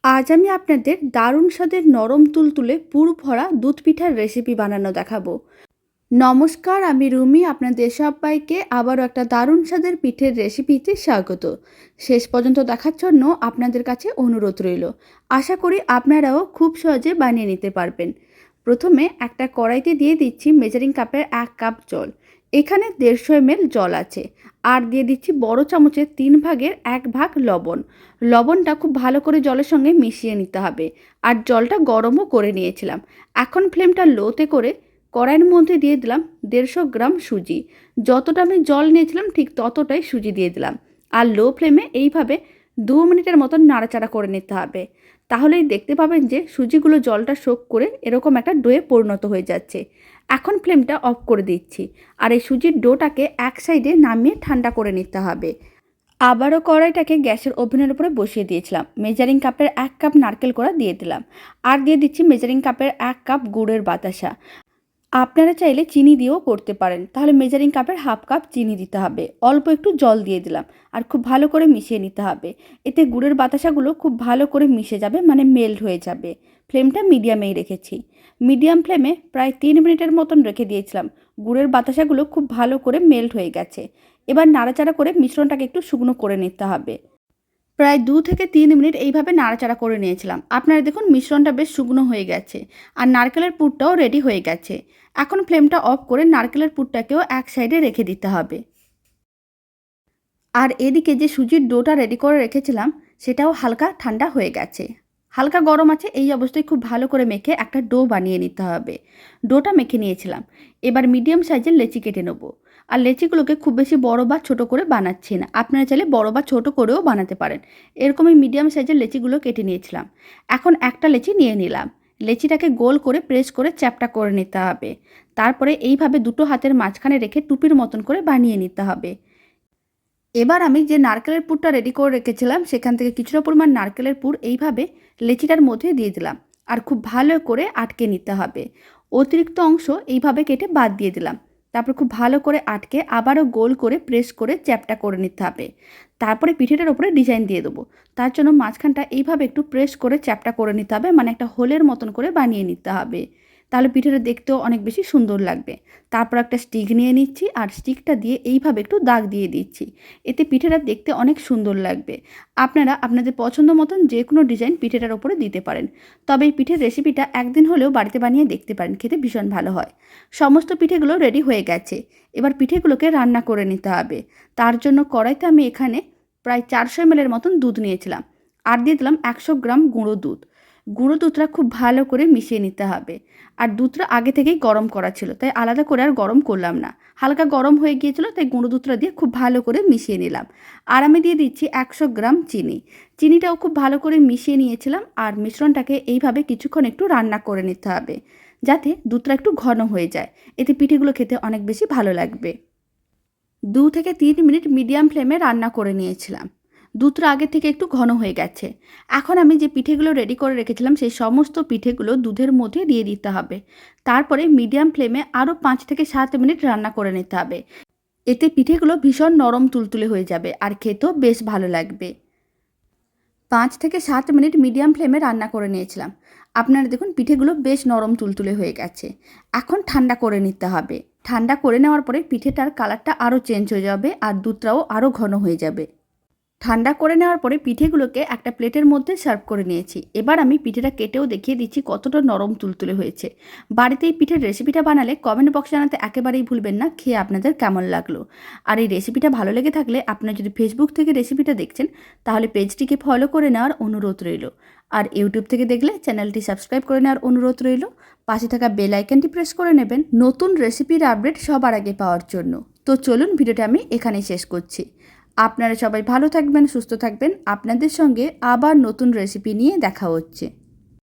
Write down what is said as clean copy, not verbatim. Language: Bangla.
আজ আমি আপনাদের দারুণ স্বাদের নরম তুলতুলে পুর ভরা দুধ পিঠার রেসিপি বানানো দেখাবো। নমস্কার, আমি রুমি। আপনাদের সবাইকে আবারও একটা দারুণ স্বাদের পিঠের রেসিপিতে স্বাগত। শেষ পর্যন্ত দেখার জন্য আপনাদের কাছে অনুরোধ রইল। আশা করি আপনারাও খুব সহজে বানিয়ে নিতে পারবেন। প্রথমে একটা কড়াইতে দিয়ে দিচ্ছি মেজারিং কাপের 1 কাপ জল। এখানে 150 ml জল আছে। আর দিয়ে দিচ্ছি বড় চামচের 3 ভাগের 1 ভাগ লবণ। লবণটা খুব ভালো করে জলের সঙ্গে মিশিয়ে নিতে হবে। আর জলটা গরমও করে নিয়েছিলাম। এখন ফ্লেমটা লোতে করে কড়াইয়ের মধ্যে দিয়ে দিলাম 150 গ্রাম সুজি। যতটা আমি জল নিয়েছিলাম ঠিক ততটাই সুজি দিয়ে দিলাম। আর লো ফ্লেমে এইভাবে 2 মিনিটের মতন নাড়াচাড়া করে নিতে হবে। তাহলেই দেখতে পাবেন যে সুজিগুলো জলটা সোক করে এরকম একটা ডোয়ে পরিণত হয়ে যাচ্ছে। এখন ফ্লেমটা অফ করে দিচ্ছি। আর এই সুজির ডোটাকে এক সাইডে নামিয়ে ঠান্ডা করে নিতে হবে। আবারও কড়াইটাকে গ্যাসের ওভেনের উপরে বসিয়ে দিয়েছিলাম। মেজারিং কাপের 1 কাপ নারকেল কোড়া দিয়ে দিলাম। আর দিয়ে দিচ্ছি মেজারিং কাপের 1 কাপ গুড়ের বাতাসা। আপনারা চাইলে চিনি দিয়েও করতে পারেন। তাহলে মেজারিং কাপের 1/2 কাপ চিনি দিতে হবে। অল্প একটু জল দিয়ে দিলাম। আর খুব ভালো করে মিশিয়ে নিতে হবে। এতে গুড়ের বাতাসাগুলো খুব ভালো করে মিশে যাবে, মানে মেল্ট হয়ে যাবে। ফ্লেমটা মিডিয়ামেই রেখেছি। মিডিয়াম ফ্লেমে প্রায় 3 মিনিটের মতন রেখে দিয়েছিলাম। গুড়ের বাতাসাগুলো খুব ভালো করে মেল্ট হয়ে গেছে। এবার নাড়াচাড়া করে মিশ্রণটাকে একটু শুকনো করে নিতে হবে। প্রায় 2 থেকে 3 মিনিট এইভাবে নাড়াচাড়া করে নিয়েছিলাম। আপনারা দেখুন মিশ্রণটা বেশ শুকনো হয়ে গেছে। আর নারকেলের পুরটাও রেডি হয়ে গেছে। এখন ফ্লেমটা অফ করে নারকেলের পুরটাকেও এক সাইডে রেখে দিতে হবে। আর এদিকে যে সুজির ডোটা রেডি করে রেখেছিলাম সেটাও হালকা ঠান্ডা হয়ে গেছে। হালকা গরম আছে। এই অবস্থায় খুব ভালো করে মেখে একটা ডো বানিয়ে নিতে হবে। ডোটা মেখে নিয়েছিলাম। এবার মিডিয়াম সাইজের লেচি কেটে নেব। আর লেচিগুলোকে খুব বেশি বড় বা ছোট করে বানাচ্ছি না। আপনারা চাইলে বড় বা ছোট করেও বানাতে পারেন। এরকমই মিডিয়াম সাইজের লেচিগুলো কেটে নিয়েছিলাম। এখন একটা লেচি নিয়ে নিলাম। লেচিটাকে গোল করে প্রেস করে চ্যাপটা করে নিতে হবে। তারপরে এইভাবে দুটো হাতের মাঝখানে রেখে টুপির মতন করে বানিয়ে নিতে হবে। এবার আমি যে নারকেলের পুরটা রেডি করে রেখেছিলাম সেখান থেকে কিছুটা পরিমাণ নারকেলের পুর এইভাবে লেচিটার মধ্যে দিয়ে দিলাম। আর খুব ভালো করে আটকে নিতে হবে। অতিরিক্ত অংশ এইভাবে কেটে বাদ দিয়ে দিলাম। তারপর খুব ভালো করে আটকে আবারও গোল করে প্রেস করে চ্যাপটা করে নিতে হবে। তারপরে পিঠেটার উপরে ডিজাইন দিয়ে দেবো। তার জন্য মাঝখানটা এইভাবে একটু প্রেস করে চ্যাপটা করে নিতে হবে, মানে একটা হোলের মতন করে বানিয়ে নিতে হবে। তাহলে পিঠেটা দেখতেও অনেক বেশি সুন্দর লাগবে। তারপর একটা স্টিক নিয়ে নিচ্ছি আর স্টিকটা দিয়ে এইভাবে একটু দাগ দিয়ে দিচ্ছি। এতে পিঠেটা দেখতে অনেক সুন্দর লাগবে। আপনারা আপনাদের পছন্দ মতন যে কোনো ডিজাইন পিঠেটার ওপরে দিতে পারেন। তবে এই পিঠের রেসিপিটা একদিন হলেও বাড়িতে বানিয়ে দেখতে পারেন, খেতে ভীষণ ভালো হয়। সমস্ত পিঠেগুলো রেডি হয়ে গেছে। এবার পিঠেগুলোকে রান্না করে নিতে হবে। তার জন্য কড়াইতে আমি এখানে প্রায় 400 ml মতন দুধ নিয়েছিলাম। আর দিয়ে দিলাম 100 গ্রাম গুঁড়ো দুধ। গুঁড়ো দুধটা খুব ভালো করে মিশিয়ে নিতে হবে। আর দুধটা আগে থেকেই গরম করা ছিল, তাই আলাদা করে আর গরম করলাম না। হালকা গরম হয়ে গিয়েছিল, তাই গুঁড়ো দুধটা দিয়ে খুব ভালো করে মিশিয়ে নিলাম। আর আমি দিয়ে দিচ্ছি 100 গ্রাম চিনি। চিনিটাও খুব ভালো করে মিশিয়ে নিয়েছিলাম। আর মিশ্রণটাকে এইভাবে কিছুক্ষণ একটু রান্না করে নিতে হবে, যাতে দুধটা একটু ঘন হয়ে যায়। এতে পিঠেগুলো খেতে অনেক বেশি ভালো লাগবে। 2 থেকে 3 মিনিট মিডিয়াম ফ্লেমে রান্না করে নিয়েছিলাম। দুধটা আগে থেকে একটু ঘন হয়ে গেছে। এখন আমি যে পিঠেগুলো রেডি করে রেখেছিলাম সেই সমস্ত পিঠেগুলো দুধের মধ্যে দিয়ে দিতে হবে। তারপরে মিডিয়াম ফ্লেমে আরও 5 থেকে 7 মিনিট রান্না করে নিতে হবে। এতে পিঠেগুলো ভীষণ নরম তুলতুলে হয়ে যাবে আর খেতেও বেশ ভালো লাগবে। 5 থেকে 7 মিনিট মিডিয়াম ফ্লেমে রান্না করে নিয়েছিলাম। আপনারা দেখুন পিঠেগুলো বেশ নরম তুলতুলে হয়ে গেছে। এখন ঠান্ডা করে নিতে হবে। ঠান্ডা করে নেওয়ার পরে পিঠেটার কালারটা আরও চেঞ্জ হয়ে যাবে আর দুধটাও আরও ঘন হয়ে যাবে। ঠান্ডা করে নেওয়ার পরে পিঠেগুলোকে একটা প্লেটের মধ্যে সার্ভ করে নিয়েছি। এবার আমি পিঠেটা কেটেও দেখিয়ে দিচ্ছি কতটা নরম তুলতুলে হয়েছে। বাড়িতে এই পিঠের রেসিপিটা বানালে কমেন্ট বক্সে জানাতে একেবারেই ভুলবেন না খেয়ে আপনাদের কেমন লাগলো। আর এই রেসিপিটা ভালো লেগে থাকলে আপনারা যদি ফেসবুক থেকে রেসিপিটা দেখছেন তাহলে পেজটিকে ফলো করে নেওয়ার অনুরোধ রইল। আর ইউটিউব থেকে দেখলে চ্যানেলটি সাবস্ক্রাইব করে নেওয়ার অনুরোধ রইল। পাশে থাকা বেল আইকনটি প্রেস করে নেবেন নতুন রেসিপির আপডেট সবার আগে পাওয়ার জন্য। তো চলুন ভিডিওটা আমি এখানেই শেষ করছি। আপনারা সবাই ভালো থাকবেন, সুস্থ থাকবেন। আপনাদের সঙ্গে আবার নতুন রেসিপি নিয়ে দেখা হচ্ছে।